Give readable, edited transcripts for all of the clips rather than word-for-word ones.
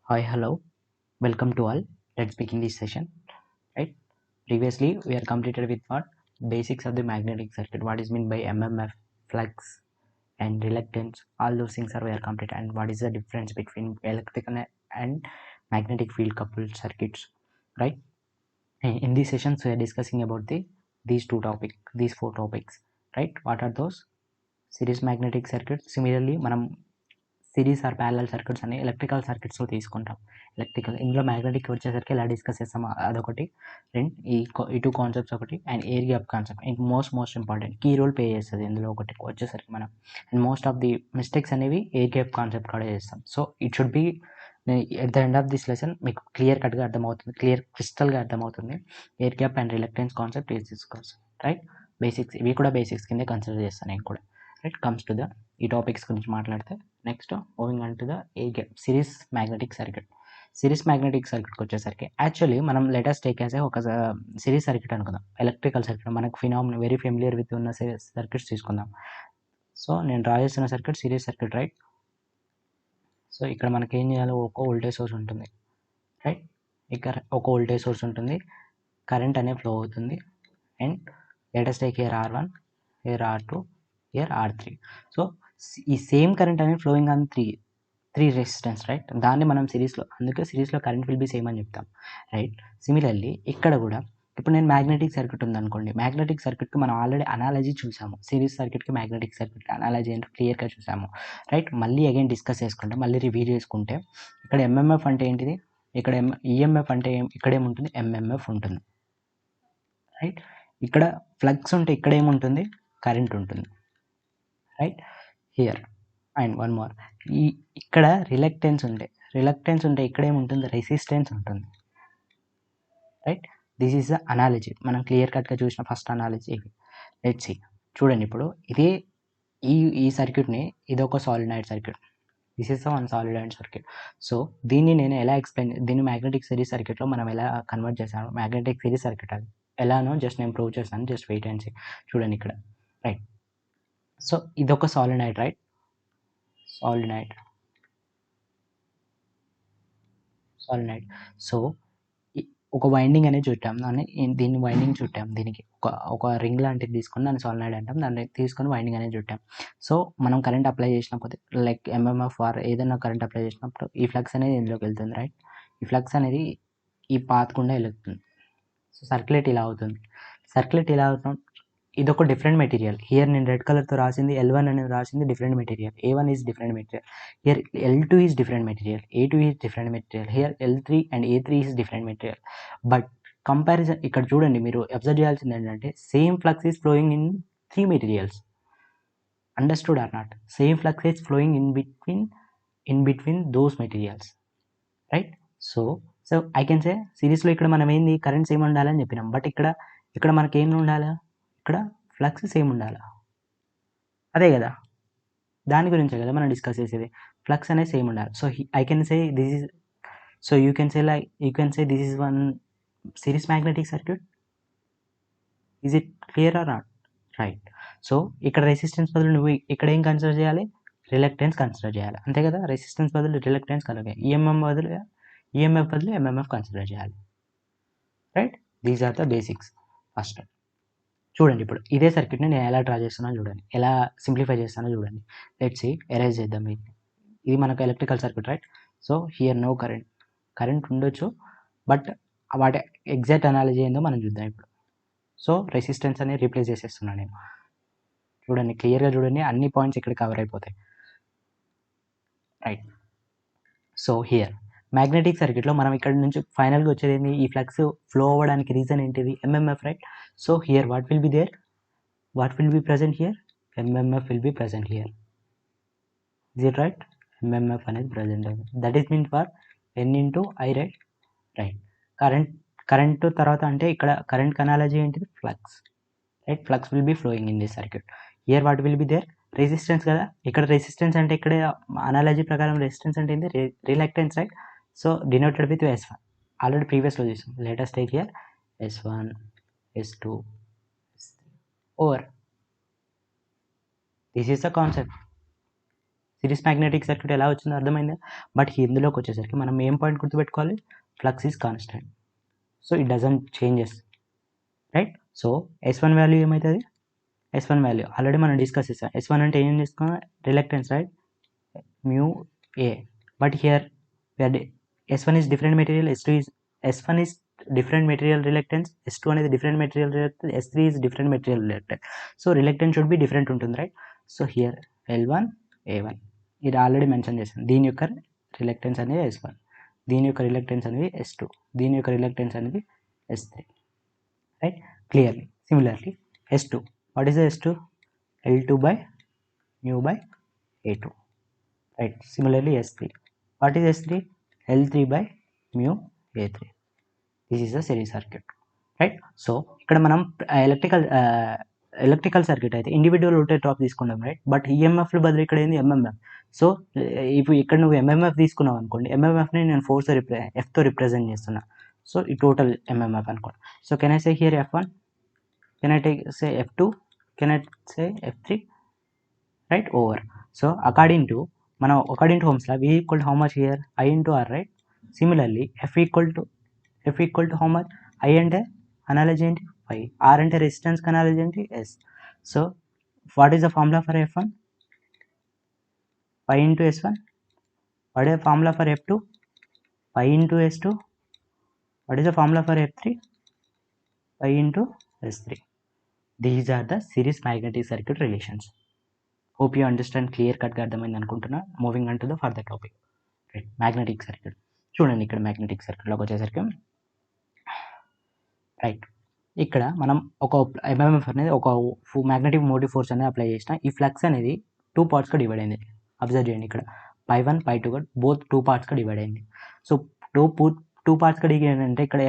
Hi, hello, welcome to all. Let's begin this session. Right? Previously, we are completed with what basics of the magnetic circuit. What is meant by MMF, flux, and reluctance. All those things are we are complete. And what is the difference between electrical and magnetic field coupled circuits? Right? In these sessions, we are discussing about these four topics. Right? What are those? Series magnetic circuit. Similarly, మనం series are parallel circuits అని electrical సర్క్యూట్స్లో తీసుకుంటాం. ఇందులో magnetic వచ్చేసరికి ఎలా discuss చేస్తాం అదొకటి. రెండు ఈ టూ కాన్సెప్ట్స్ ఒకటి, అండ్ ఎయిర్ గ్యాప్ కాన్సెప్ట్ ఇంక most important key role play చేస్తుంది ఇందులో ఒకటి వచ్చేసరికి మనం. And most of the mistakes అనేవి ఎయిర్ గ్యాప్ కాన్సెప్ట్ కూడా చేస్తాం. So it should be at the end of this lesson మీకు క్లియర్గా అర్థమవుతుంది, క్రిస్టల్గా అర్థమవుతుంది air gap and reluctance concept is discuss. Right? Basics ఇవి కూడా బేసిక్స్ కింద కన్సిడర్ చేస్తాను నేను కూడా. రైట్? కమ్స్ టు ద ఈ టాపిక్స్ గురించి మాట్లాడితే next moving on to the series magnetic circuit. Series magnetic సర్క్యూట్కి వచ్చేసరికి యాక్చువల్లీ మనం లెటెస్ట్ టేక్ యాజ్ ఒక సిరీస్ సర్క్యూట్ అనుకుందాం. ఎలక్ట్రికల్ సర్క్యూట్ మనకు వెరీ ఫెమిలియర్ విత్ ఉన్న సర్క్యూట్స్ తీసుకుందాం. సో నేను డ్రా చేస్తున్న circuit series circuit. Right? So ఇక్కడ మనకి ఏం చేయాలో ఒక వోల్టేజ్ సోర్స్ ఉంటుంది. రైట్? ఇక్కడ ఒక వోల్టేజ్ సోర్స్ ఉంటుంది, కరెంట్ అనే ఫ్లో అవుతుంది. And let us take here R1, here R2, here R3. So ఈ సేమ్ కరెంట్ అనేది flowing on three resistance. Right? దాన్ని మనం సిరీస్లో, అందుకే సిరీస్లో కరెంట్ విల్ బి సేమ్ అని చెప్తాం. రైట్? సిమిలర్లీ ఇక్కడ కూడా ఇప్పుడు నేను మ్యాగ్నెటిక్ సర్క్యూట్ ఉందనుకోండి, మ్యాగ్నెటిక్ సర్క్యూట్కి మనం ఆల్రెడీ అనాలజీ చూసాము. సిరీస్ సర్క్యూట్కి మ్యాగ్నెటిక్ సర్క్యూట్కి అనాలజీ ఏంటో క్లియర్గా చూసాము. రైట్? మళ్ళీ అగైన్ డిస్కస్ చేసుకుంటే, మళ్ళీ రివ్యూ చేసుకుంటే, ఇక్కడ ఎంఎంఎఫ్ అంటే ఏంటిది, ఇక్కడ ఈఎంఎఫ్ అంటే ఇక్కడ ఏముంటుంది, ఎంఎంఎఫ్ ఉంటుంది. రైట్? ఇక్కడ ఫ్లక్స్ ఉంటే ఇక్కడ ఏముంటుంది, కరెంట్ ఉంటుంది. Right? Here and one more, ఇక్కడ రిలక్టెన్స్ ఉంటే ఇక్కడ ఏముంటుంది, రెసిస్టెన్స్ ఉంటుంది. Right? This is the analogy. మనం క్లియర్ కట్గా చూసిన ఫస్ట్ అనాలజీ ఇవి. Let's see. చూడండి, ఇప్పుడు ఇదే ఈ సర్క్యూట్ని, ఇది ఒక solenoid circuit. This is the one solenoid circuit. So దీన్ని నేను ఎలా దీన్ని మ్యాగ్నెటిక్ సిరీస్ సర్క్యూట్లో మనం ఎలా కన్వర్ట్ చేశాను, మ్యాగ్నెటిక్ సిరీస్ సర్క్యూట్ అది ఎలానో జస్ట్ నేను ప్రూవ్ చేస్తాను. Just wait and see. చూడండి ఇక్కడ. రైట్? సో ఇదొక సాలినాయిడ్. రైట్? సాలినాయిడ్. సో ఒక వైండింగ్ అనేది చుట్టాం, దీన్ని వైండింగ్ చుట్టాం. దీనికి ఒక రింగ్ లాంటిది తీసుకొని దాన్ని సాలినాయిడ్ అంటాం. దాన్ని తీసుకొని వైండింగ్ అనేది చుట్టాం. సో మనం కరెంట్ అప్లై చేసినప్పుడు, లైక్ ఎంఎంఎఫ్ ఆర్ ఏదైనా కరెంట్ అప్లై చేసినప్పుడు ఈ ఫ్లక్స్ అనేది ఇందులోకి వెళ్తుంది. రైట్? ఈ ఫ్లక్స్ అనేది ఈ పాత్ గుండా వెళ్తుంది. సో సర్క్యులేట్ ఇలా అవుతుంది. ఇదొక డిఫరెంట్ మెటీరియల్. హియర్ నేను రెడ్ కలర్తో రాసింది L1 అనేది రాసింది different material. A1 is different material. Here L2 is different material. A2 is different material. Here L3 and A3 is different material. But comparison ఇక్కడ చూడండి, మీరు అబ్జర్వ్ చేయాల్సింది ఏంటంటే same flux is flowing in 3 materials. Understood or not? Same flux is flowing in between those materials. Right? So I can సే సిరీస్లో ఇక్కడ మనం ఏంది, current same ఉండాలని చెప్పినాం. బట్ ఇక్కడ మనకి ఏమి ఉండాలా, ఇక్కడ ఫ్లక్స్ సేమ్ ఉండాలా? అదే కదా, దాని గురించే కదా మనం డిస్కస్ చేసేది. ఫ్లక్స్ అనేది సేమ్ ఉండాలి. So I can say this is, so you can say this is one series magnetic circuit. Is it clear or not? Right? So ఇక్కడ రెసిస్టెన్స్ బదులు నువ్వు ఇక్కడ ఏం కన్సిడర్ చేయాలి, రిలక్టెన్స్ కన్సిడర్ చేయాలి. అంతే కదా? రెసిస్టెన్స్ బదులు రిలక్టెన్స్ కన్సిడర్, ఈఎంఎఫ్ బదులు ఎంఎంఎఫ్ కన్సిడర్ చేయాలి. Right? These are the basics. First చూడండి, ఇప్పుడు ఇదే సర్క్యూట్ని నేను ఎలా డ్రా చేస్తున్నానో చూడండి, ఎలా సింప్లిఫై చేస్తానో చూడండి. లెట్స్ సీ, ఎరేజ్ చేద్దాం. ఇది మనకు electrical circuit. Right? So here no current ఉండొచ్చు, బట్ వాటి ఎగ్జాక్ట్ అనాలజీ ఏందో మనం చూద్దాం ఇప్పుడు. సో రెసిస్టెన్స్ అనేది రీప్లేస్ చేసేస్తున్నాను నేను. చూడండి, క్లియర్గా చూడండి, అన్ని పాయింట్స్ ఇక్కడ కవర్ అయిపోతాయి. రైట్? సో హియర్ మ్యాగ్నెటిక్ సర్క్యూట్లో మనం ఇక్కడ నుంచి ఫైనల్గా వచ్చేది ఏంటి, ఈ ఫ్లక్స్ ఫ్లో అవ్వడానికి రీజన్ ఏంటిది, MMF. Right? So here what will be there, what will be present here, MMF will be present here. Is it right? MMF అనేది present. That is meant for N into I. Right? Current తర్వాత అంటే ఇక్కడ current analogy ఏంటిది, flux. Right? Flux will be flowing in this circuit. Here what will be there, resistance కదా. ఇక్కడ resistance అంటే ఇక్కడ analogy ప్రకారం రెసిస్టెన్స్ అంటే ఏంటి, reluctance. Right? So denoted with S1. Already ప్రీవియస్లో చూసాం. Let's take here S1, S2, S3 or this is the concept. Series magnetic circuit ఎలా వచ్చిందో అర్థమైందా? బట్ ఇందులోకి వచ్చేసరికి మనం ఏం పాయింట్ గుర్తుపెట్టుకోవాలి, flux is constant, so it doesn't changes, right? So S1 value ఏమవుతుంది, S1 వాల్యూ ఆల్రెడీ మనం డిస్కస్ చేసాం. S1 అంటే ఏం చేసుకున్నాం, reluctance, right, mu A. But here S1 is different material, S1 is different material reluctance, S2 అనేది different material reluctance, S3 is different material reluctance. So reluctance should be different ఉంటుంది, right? So here L1 A1 ఇది already mention చేశాను. దీని యొక్క reluctance అనేది S1, దీని యొక్క reluctance అనేది S2, దీని యొక్క రిలక్టెన్స్ అనేది S3, right? Clearly. Similarly S2, what is S2? L2 by mu by A2, right? Similarly S3, what is S3? L3 by mu A3. This is the series circuit, right? So ఇక్కడ మనం electrical circuit అయితే individual voltage drop తీసుకున్నాం, right? But ఈఎంఎఫ్లు బదులు ఇక్కడ ఏంది MMF. So ఇప్పుడు ఇక్కడ నువ్వు ఎంఎంఎఫ్ తీసుకున్నావు అనుకోండి, ఎంఎంఎఫ్ని నేను ఎఫ్తో రిప్రజెంట్ చేస్తున్నా. సో ఈ టోటల్ ఎంఎంఎఫ్ అనుకోండి. So can I say here F1, can I say F2, can I say F3, right? Over. So according to Ohm's law, V equal to how much here? I into R, right? Similarly, F equal to how much? I అంటే analogy ఏంటి? Phi. R అంటే resistance analogy ఏంటి? S. So what is the formula for F1? Phi into S1. What is the formula for F2? Pi into S2. What is the formula for F3? Pi into S3. These are the series magnetic circuit relations. Hope you understand clear cut గా అర్థమైంది అనుకుంటున్నా. Moving on to the further topic, right? Magnetic circuit. చూడండి ఇక్కడ magnetic సర్క్యూట్లోకి వచ్చేసరికి, right, ఇక్కడ మనం ఒక MMF అనేది ఒక మ్యాగ్నెటిక్ మోటివ్ ఫోర్స్ అనేది అప్లై చేసిన. ఈ ఫ్లక్స్ అనేది 2 పార్ట్స్గా డివైడ్ అయింది. అబ్జర్వ్ చేయండి, ఇక్కడ Pi1 Pi2 బోత్ 2 పార్ట్స్గా డివైడ్ అయింది. సో 2 పార్ట్స్గా డివైడ్ అంటే ఇక్కడ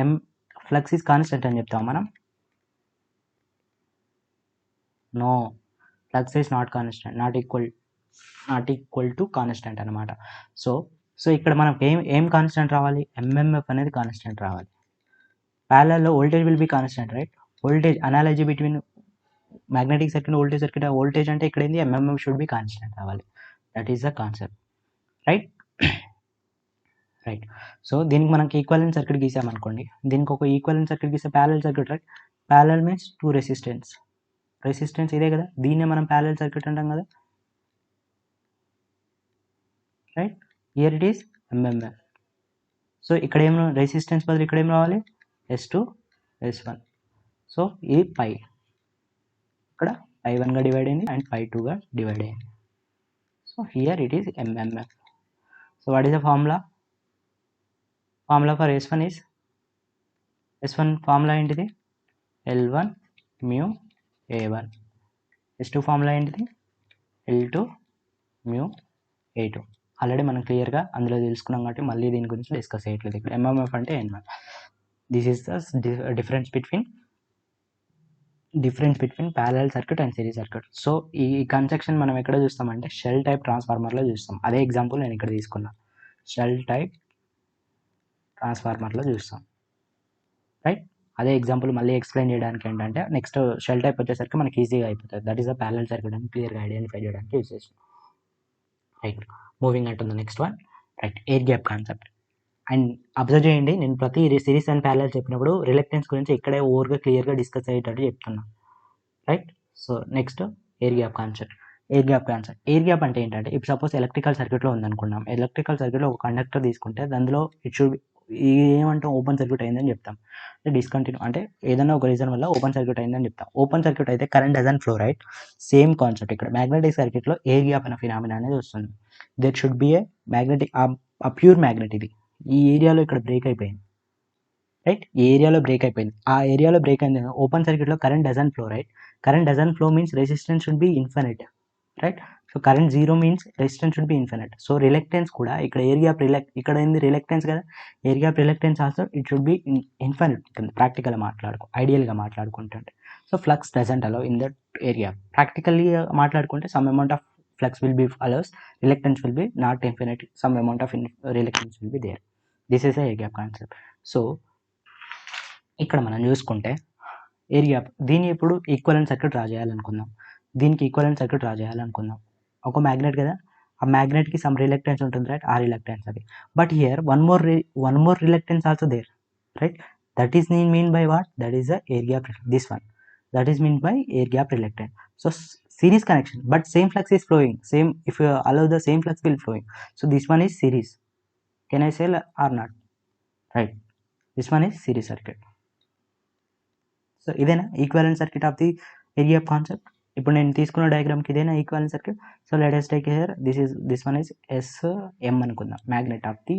ఫ్లక్స్ ఈజ్ కాన్స్టెంట్ అని చెప్తాం మనం. No, flux is not constant, not equal to constant అనమాట. సో ఇక్కడ మనం ఏం కాన్స్టెంట్ రావాలి, ఎంఎంఎఫ్ అనేది కాన్స్టెంట్ రావాలి. ప్యారలల్లో voltage will be constant, right? Voltage analogy between magnetic circuit voltage అంటే ఇక్కడ ఏంది, ఎంఎంఎఫ్ షుడ్ బి కాన్స్టెంట్ రావాలి. That is the concept, right? So దీనికి మనకి ఈక్వలెంట్ సర్క్యూట్ గీసామనుకోండి, దీనికి ఒక ఈక్వలెంట్ సర్క్యూట్ గీస్తే parallel circuit, right? Parallel means 2 resistance ఇదే కదా, దీన్నే మనం ప్యారలల్ సర్క్యూట్ అంటాం కదా, right? Here it is MMF. So ఇక్కడ ఏం రెసిస్టెన్స్ బదులు ఇక్కడ ఏం రావాలి, S2 S1. సో ఇది పై, ఇక్కడ Pi1గా డివైడ్ అయింది అండ్ Pi2గా డివైడ్ అయింది. So here it is MMF. So what is the formula for S1 is, S1 formula ఏంటిది, L1 mu A1. S2 formula ఏంటిది, L2 mu A2. ఆల్రెడీ మనం క్లియర్గా అందులో తెలుసుకున్నాం కాబట్టి మళ్ళీ దీని గురించి డిస్కస్ చేయట్లేదు. ఇక్కడ ఎంఎంఎఫ్ అంటే ఏంటంటే, this is the difference between parallel circuit and series circuit. So ఈ కన్సెప్షన్ మనం ఎక్కడ చూస్తామంటే షెల్ టైప్ ట్రాన్స్ఫార్మర్లో చూస్తాం. అదే ఎగ్జాంపుల్ నేను ఇక్కడ తీసుకున్నా, షెల్ టైప్ ట్రాన్స్ఫార్మర్లో చూస్తాం, రైట్? అదే ఎగ్జాంపుల్ మళ్ళీ ఎక్స్ప్లెయిన్ చేయడానికి ఏంటంటే, నెక్స్ట్ షెల్ టైప్ వచ్చేసరికి మనకి ఈజీగా అయిపోతుంది. That is the parallel circuit అని క్లియర్గా ఐడెంటిఫై చేయడానికి యూజ్ చేస్తాం, రైట్? మూవింగ్ అంటుంది next one, right? Air gap concept. And observe చేయండి, నేను ప్రతి సిరీస్ అండ్ ప్యారలల్ చెప్పినప్పుడు రిలక్టెన్స్ గురించి ఇక్కడే ఓవర్గా క్లియర్గా డిస్కస్ అయ్యేటట్టు చెప్తున్నా, right? So next air gap concept. Air gap అంటే ఏంటంటే, ఇప్పుడు సపోజ్ ఎలక్ట్రికల్ సర్క్యూట్లో ఉందనుకున్నాం. ఎలక్ట్రికల్ సర్క్యూట్లో ఒక కండక్టర్ తీసుకుంటే దానిలో ఇట్ షుడ్ ఏమంటాం, ఓపెన్ సర్క్యూట్ అయిందని చెప్తాం. అంటే డిస్కంటిన్యూ అంటే ఏదైనా ఒక రీజన్ వల్ల ఓపెన్ సర్క్యూట్ అయిందని చెప్తాం. ఓపెన్ సర్క్యూట్ అయితే current doesn't flow, right? Same concept ఇక్కడ మ్యాగ్నెటిక్ సర్క్యూట్లో ఎయిర్ గ్యాప్ అనే ఫినామినా అనేది వస్తుంది. That should be a magnetic, pure magnet. ఇది ఈ ఏరియాలో ఇక్కడ బ్రేక్ అయిపోయింది, రైట్? ఈ ఏరియాలో బ్రేక్ అయిపోయింది. ఆ ఏరియాలో బ్రేక్ అయింది. ఓపెన్ సర్క్యూట్లో current doesn't flow, right? Current doesn't flow means resistance should be infinite, right? So current zero means resistance should be infinite. So reluctance కూడా ఇక్కడ ఏర్ గ్యాప్ ఇక్కడ ఏంది రిలక్టెన్స్ కదా, air gap reluctance also it should be infinite ఉంటుంది. ఐడియల్గా మాట్లాడుకుంటుంటే. So flux doesn't allow in that area. Practically మాట్లాడుకుంటే some amount of flux will be allows, reluctance will be not infinite, some amount of reluctance will be there. This is a air gap concept. So ఇక్కడ మనం చూసుకుంటే air gap, దీన్ని ఇప్పుడు equivalent circuit draw చేయాలనుకుందాం. ఒక magnet కదా, ఆ మ్యాగ్నెట్కి some reluctance ఉంటుంది right, ఆ రిలక్టెన్స్ అది. But here one more reluctance also there, right? That is mean by what? That is the air gap, this one, that is mean by air gap reluctance. So series connection, but same flux is flowing, same, if you allow the same flux will flowing, so this one is series. Can I say or not? Right, this one is series circuit. So ఇదేనా equivalent circuit of the air gap concept. ఇప్పుడు నేను తీసుకున్న డయాగ్రామ్కి ఇదేనా equivalent circuit. So let us take here, this one is SM అనుకుందాం, magnet of the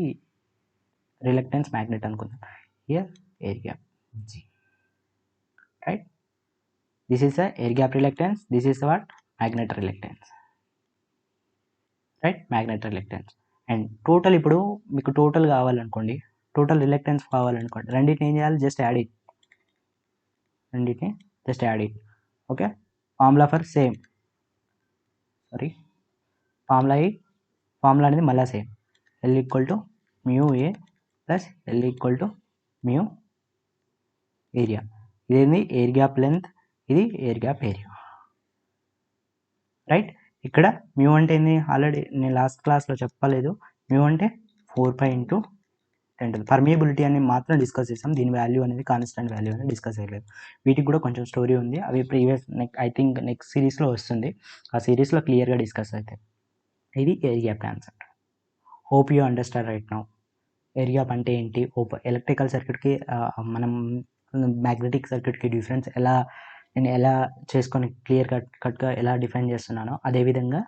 reluctance magnet అనుకుందాం. Here air gap G, right? This is the air gap reluctance, this is what? Magnet reluctance, right? Magnet reluctance. And total, ఇప్పుడు మీకు total కావాలనుకోండి, total reluctance కావాలనుకోండి, రెండింటిని ఏం చేయాలి? Just add it, రెండింటిని just add it. Okay, formula for same, sorry, formula అనేది మళ్ళీ same, L equal to mu A plus L equal to mu area. ఇదేంది? Air gap length, ఇది ఎయిర్ గ్యాప్ ఏరియా, రైట్? ఇక్కడ mu అంటే ఏంది? Already నేను last క్లాస్లో చెప్పలేదు. మ్యూ అంటే 4π × 10. పర్మియబిలిటీ అని మాత్రం డిస్కస్ చేసాం, దీని వాల్యూ అనేది కాన్స్టెంట్ వాల్యూ అనేది డిస్కస్ చేయలేదు. వీటికి కూడా కొంచెం స్టోరీ ఉంది, అవి ప్రీవియస్ ఐ థింక్ నెక్స్ట్ సిరీస్లో వస్తుంది, ఆ సిరీస్లో క్లియర్గా డిస్కస్ అవుతాయి. ఇది air gap concept. Hope you understand right now. Air gap అంటే ఏంటి, ఎలక్ట్రికల్ సర్క్యూట్కి మనం మ్యాగ్నెటిక్ సర్క్యూట్కి డిఫరెన్స్ నేను ఎలా చేసుకొని క్లియర్ కట్గా ఎలా డిఫైన్ చేస్తున్నానో అదేవిధంగా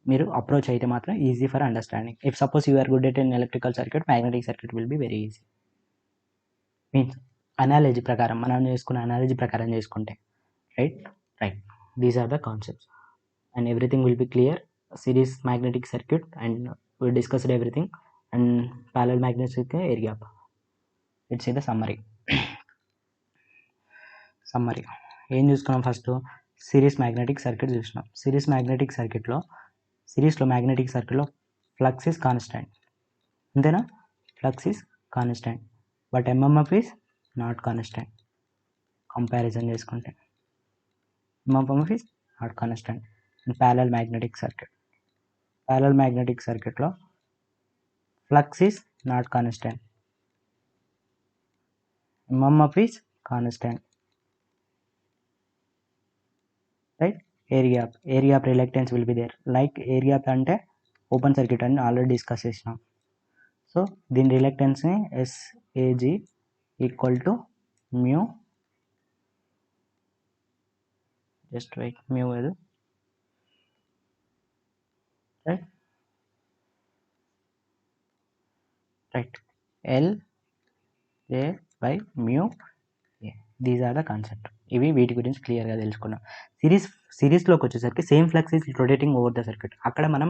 మీరు అప్రోచ్ అయితే మాత్రం easy for understanding. If suppose you are good at an electrical circuit, magnetic circuit will be very easy. Means analogy ప్రకారం, మనం చేసుకున్న అనాలజీ ప్రకారం చేసుకుంటే, right, these are the concepts and everything will be clear. Series magnetic circuit and we discussed everything, and parallel magnetic air gap. Let's see the summary. ఏం చూసుకున్నాం? First series magnetic circuit చూసినాం. Series magnetic సర్క్యూట్లో flux is constant, అంతేనా? Flux is constant, but MMF is not constant. Comparison చేసుకుంటే MMF is not constant. And parallel magnetic సర్క్యూట్లో flux is not constant, MMF is constant, right? Air gap reluctance will be there, like air gap ante open circuit అని already discuss చేసినాం. So దీని రిలక్టెన్స్ని SAG equal to mu, just write mu అది, right, LA by mu A. These are the concept. ఇవి వీటి గురించి క్లియర్గా తెలుసుకున్నాం. సిరీస్లోకి వచ్చేసరికి same flux is rotating over the circuit. అక్కడ మనం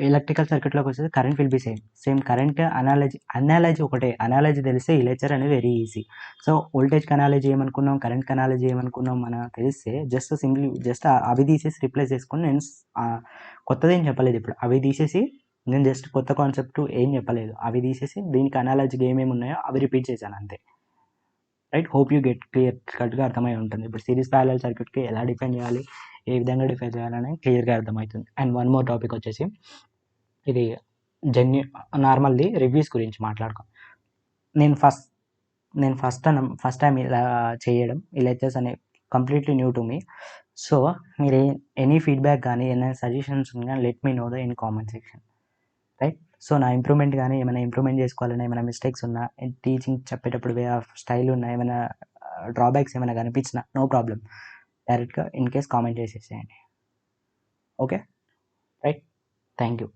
ఎలక్ట్రికల్ సర్క్యూట్లోకి వచ్చేసి current will be same current. Analogy ఒకటే, అనాలజీ తెలిస్తే ఈ లెక్చర్ అనేది వెరీ ఈజీ. సో వోల్టేజ్కి అనాలజీ ఏమనుకున్నాం, కరెంట్కి అనాలజీ ఏమనుకున్నాం మనకు తెలిస్తే జస్ట్ అవి తీసేసి రిప్లేస్ చేసుకొని, నేను కొత్తది ఏం చెప్పలేదు ఇప్పుడు, అవి తీసేసి నేను జస్ట్ కొత్త కాన్సెప్ట్ ఏం చెప్పలేదు, అవి తీసేసి దీనికి అనాలజీగా ఏమేమి ఉన్నాయో అవి రిపీట్ చేశాను అంతే, రైట్? హోప్ యూ గెట్ కట్గా అర్థమై ఉంటుంది. ఇప్పుడు సిరీస్ ప్యారలల్ సర్క్యూట్కి ఎలా డిఫైన్ చేయాలి, ఏ విధంగా డిఫైన్ చేయాలని క్లియర్గా అర్థమవుతుంది. అండ్ వన్ మోర్ టాపిక్ వచ్చేసి, ఇది నార్మల్ది రివ్యూస్ గురించి మాట్లాడుకో. నేను ఫస్ట్ టైం ఇలా చేయడం, ఈ లెక్చర్స్ అనేవి completely new to me. So మీరు ఎనీ ఫీడ్బ్యాక్ కానీ ఏమైనా సజెషన్స్ ఉన్నా let me know the in comment section, right? So నా ఇంప్రూవ్మెంట్ కానీ ఏమైనా ఇంప్రూవ్మెంట్ చేసుకోవాలన్నా, ఏమైనా మిస్టేక్స్ ఉన్నా, టీచింగ్ చెప్పేటప్పుడు వే ఆఫ్ స్టైల్ ఉన్నా, ఏమైనా డ్రాబ్యాక్స్ ఏమైనా కనిపించినా, నో ప్రాబ్లం, డైరెక్ట్గా ఇన్ కేస్ కామెంట్ చేసేసేయండి. Okay, right? Thank you.